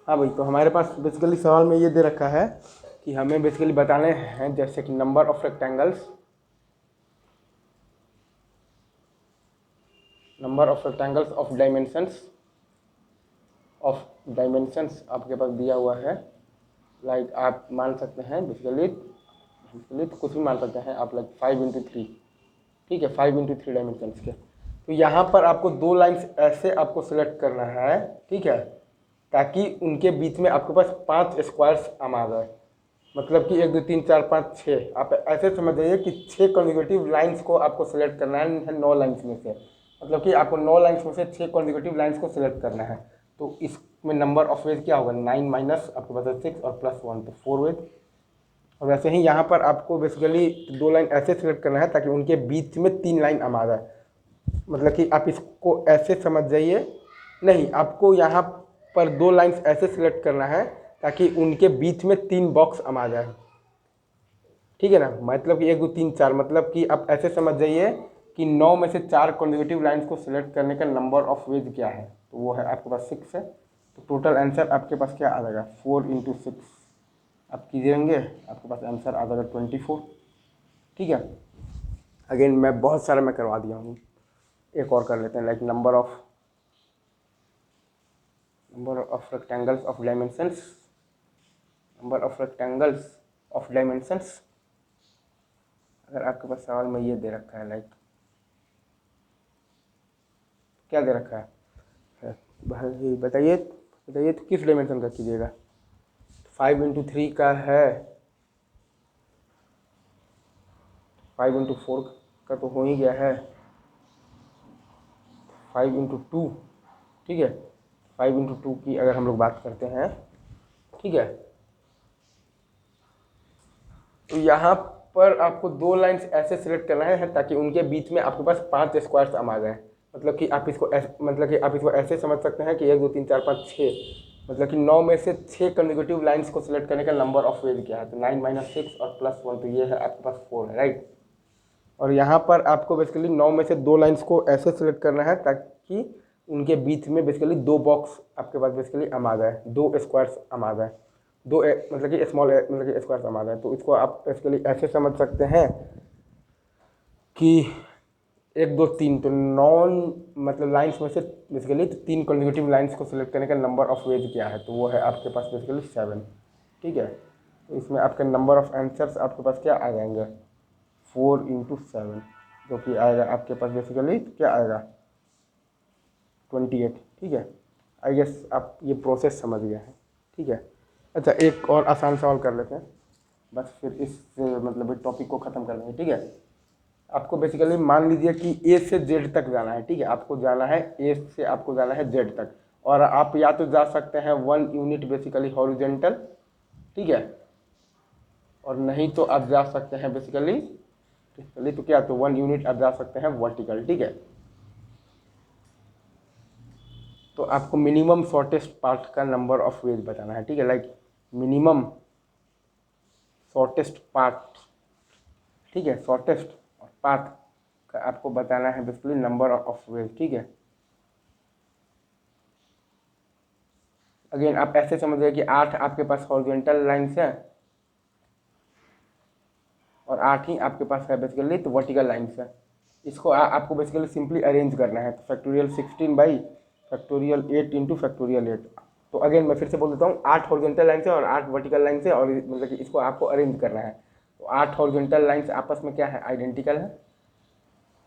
हाँ भाई, तो हमारे पास बेसिकली सवाल में ये दे रखा है कि हमें बेसिकली बताने हैं जैसे कि number of rectangles, number of rectangles of dimensions आपके पास दिया हुआ है। लाइक आप मान सकते हैं बेसिकली तो कुछ भी मान सकते हैं आप, लाइक 5 × 3, ठीक है, 5 × 3 डायमेंशंस के। तो यहाँ पर आपको दो लाइंस ऐसे आपको सेलेक्ट करना है, ठीक है, ताकि उनके बीच में आपके पास 5 स्क्वायर्स आ जाए। मतलब कि 1 2 3 4 5 6, आप ऐसे समझ जाइए कि 6 कॉन्जिक्यूटिव लाइंस को आपको सेलेक्ट करना है 9 लाइंस में से। मतलब कि आपको 9 लाइंस में से 6 कॉन्जिक्यूटिव लाइंस को सिलेक्ट करना है। तो इसमें नंबर ऑफ वेज क्या होगा, 9 माइनस आपके पास 6 और +1, तो 4 वेज। और वैसे ही यहाँ पर आपको बेसिकली दो लाइन ऐसे सिलेक्ट करना है ताकि उनके बीच में 3 लाइन आ जाए। मतलब कि आप इसको ऐसे समझ जाइए, नहीं, आपको यहाँ पर दो लाइंस ऐसे सिलेक्ट करना है ताकि उनके बीच में 3 बॉक्स आ जाए, ठीक है ना। मतलब कि 1 2 3 4, मतलब कि आप ऐसे समझ जाइए कि 9 में से 4 कॉन्जिक्यूटिव लाइंस को सिलेक्ट करने का नंबर ऑफ वेज क्या है, तो वो है आपके पास 6 है। तो टोटल आंसर आपके पास क्या आ जाएगा, 4 × 6 आप कीजिएंगे, आपके पास आंसर आ जाएगा 24, ठीक है। अगेन मैं बहुत सारा मैं करवा दिया हूँ, एक और कर लेते हैं। Like number of rectangles of dimensions, number of rectangles of dimensions. अगर आपके पास सवाल में ये दे रखा है, लाइक क्या दे रखा है भाई, बताइए बताइए, तो किस डायमेंशन का कीजिएगा। 5 × 3 का है, 5 × 4 का तो हो ही गया है, 5 × 2, ठीक है। 5 × 2 की अगर हम लोग बात करते हैं, ठीक है, तो यहाँ पर आपको दो लाइंस ऐसे सिलेक्ट करना है ताकि उनके बीच में आपके पास 5 स्क्वायर्स आ जाए। मतलब कि आप इसको ऐसे समझ सकते हैं कि 1 2 3 4 5 6, मतलब कि 9 में से 6 कंसेक्यूटिव लाइंस को सिलेक्ट करने का नंबर ऑफ वेज क्या है, तो 9 - 6 और +1, तो ये है आपके पास 4 है, राइट। और यहाँ पर आपको बेसिकली 9 में से दो लाइंस को ऐसे सिलेक्ट करना है ताकि उनके बीच में बेसिकली 2 बॉक्स आपके पास बेसिकली आ जाए, 2 स्क्वायर्स आ जाए, मतलब कि स्मॉल मतलब कि स्क्वायर्स आ जाए। तो इसको आप बेसिकली ऐसे समझ सकते हैं कि 1 2 3, तो नॉन मतलब लाइंस में से बेसिकली 3 कॉन्जिक्यूटिव लाइंस को सिलेक्ट करने का नंबर ऑफ वेज क्या है, तो वो है आपके पास बेसिकली 7, ठीक है। तो इसमें आपके नंबर ऑफ आंसर्स आपके पास क्या आ जाएंगे, 4 × 7, जो कि आएगा आपके पास बेसिकली क्या आएगा, 28, ठीक है। आई गेस आप ये प्रोसेस समझ गए हैं, ठीक है। अच्छा, एक और आसान सवाल कर लेते हैं, बस फिर इस मतलब टॉपिक को ख़त्म कर देंगे, ठीक है। आपको बेसिकली मान लीजिए कि ए से जेड तक जाना है, ठीक है, आपको जाना है ए से आपको जाना है जेड तक, और आप या तो जा सकते हैं 1 यूनिट बेसिकली हॉरिजेंटल, ठीक है, और नहीं तो आप जा सकते हैं बेसिकली तो क्या, तो 1 यूनिट आप जा सकते हैं वर्टिकल, ठीक है। तो आपको मिनिमम शॉर्टेस्ट पार्ट का नंबर ऑफ वेज बताना है, ठीक है। लाइक मिनिमम शॉर्टेस्ट पार्ट, ठीक है, शॉर्टेस्ट पाथ का आपको बताना है बेसिकली नंबर ऑफ वेज, ठीक है। अगेन आप ऐसे समझिए कि 8 आपके पास हॉरिजॉन्टल लाइन्स है और 8 ही आपके पास है बेसिकली तो वर्टिकल लाइन्स है। इसको आपको बेसिकली सिंपली अरेंज करना है, तो फैक्टोरियल 16/फैक्टोरियल 8 × फैक्टोरियल 8। तो अगेन मैं फिर से बोल देता हूँ, 8 हॉरिजॉन्टल लाइन्स है और 8 वर्टिकल लाइन्स है, और मतलब कि इसको आपको अरेंज करना है। तो 8 हॉरिजॉन्टल लाइन्स आपस में क्या है, आइडेंटिकल है,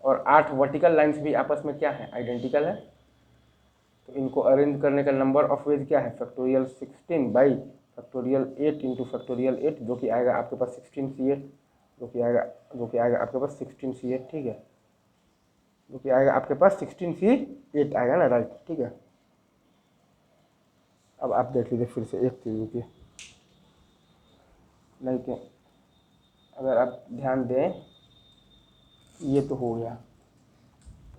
और 8 वर्टिकल लाइन्स भी आपस में क्या है, आइडेंटिकल है। तो इनको अरेंज करने का नंबर ऑफ वेज क्या है, फैक्टोरियल 16/फैक्टोरियल 8 × फैक्टोरियल 8, जो कि आएगा आपके पास 16C8, जो कि आएगा आपके पास 16C8, ठीक है, जो कि आएगा आपके पास 16C8 आएगा ना, राइट, ठीक है। अब आप देख लीजिए फिर से एक चीज़ की, लाइक अगर आप ध्यान दें, ये तो हो गया।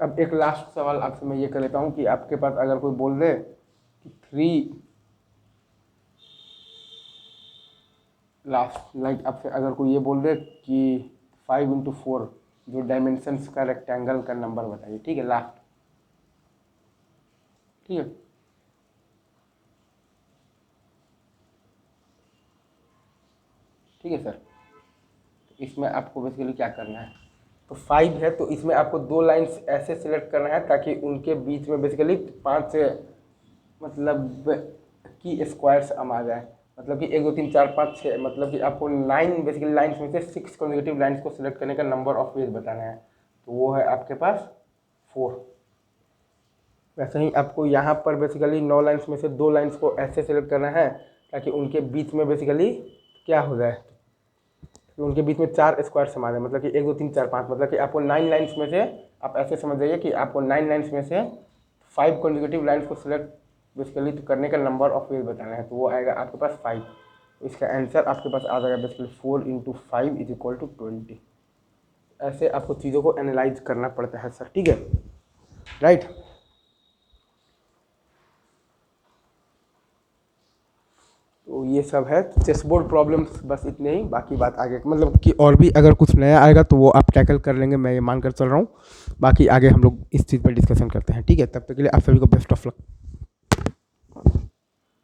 अब एक लास्ट सवाल आपसे मैं ये कर लेता हूँ कि आपके पास अगर कोई बोल दे कि 3 लास्ट, लाइक आपसे अगर कोई ये बोल दे कि 5 × 4 जो डायमेंशंस का रेक्टेंगल का नंबर बताइए, ठीक है, लास्ट, ठीक है। ठीक है सर। इसमें आपको बेसिकली क्या करना है, तो 5 है तो इसमें आपको 2 लाइन्स ऐसे सिलेक्ट करना है ताकि उनके बीच में बेसिकली 5 मतलब की स्क्वायर्स आ जाए, मतलब कि 1 2 3 4 5 6, मतलब कि आपको 9 बेसिकली लाइन्स में से 6 कॉन्जिक्यूटिव लाइन्स को सिलेक्ट करने का नंबर ऑफ वेज बताना है, तो वो है आपके पास 4। वैसे ही आपको यहाँ पर बेसिकली 9 लाइन्स में से 2 लाइन्स को ऐसे सिलेक्ट करना है ताकि उनके बीच में बेसिकली क्या हो जाए, कि उनके बीच में 4 स्क्वायर समा जाए, मतलब कि 1 2 3 4 5, मतलब कि आपको 9 लाइन्स में से, आप ऐसे समझ जाइए कि आपको 9 लाइन्स में से 5 कॉन्जिक्यूटिव लाइन्स को सिलेक्ट बेसिकली करने का नंबर ऑफ वेज बताना है, तो वो आएगा आपके पास 5। इसका आंसर आपके पास आ जाएगा बेसिकली 4 × 5 = 20। ऐसे आपको चीज़ों को एनालाइज करना पड़ता है सर, ठीक है, राइट। तो ये सब है चेसबोर्ड प्रॉब्लम्स, बस इतने ही। बाकी बात आगे मतलब कि और भी अगर कुछ नया आएगा तो वो आप टैकल कर लेंगे, मैं ये मान कर चल रहा हूँ। बाकी आगे हम लोग इस चीज़ पर डिस्कशन करते हैं, ठीक है। तब तक के लिए आप सभी को बेस्ट ऑफ लक।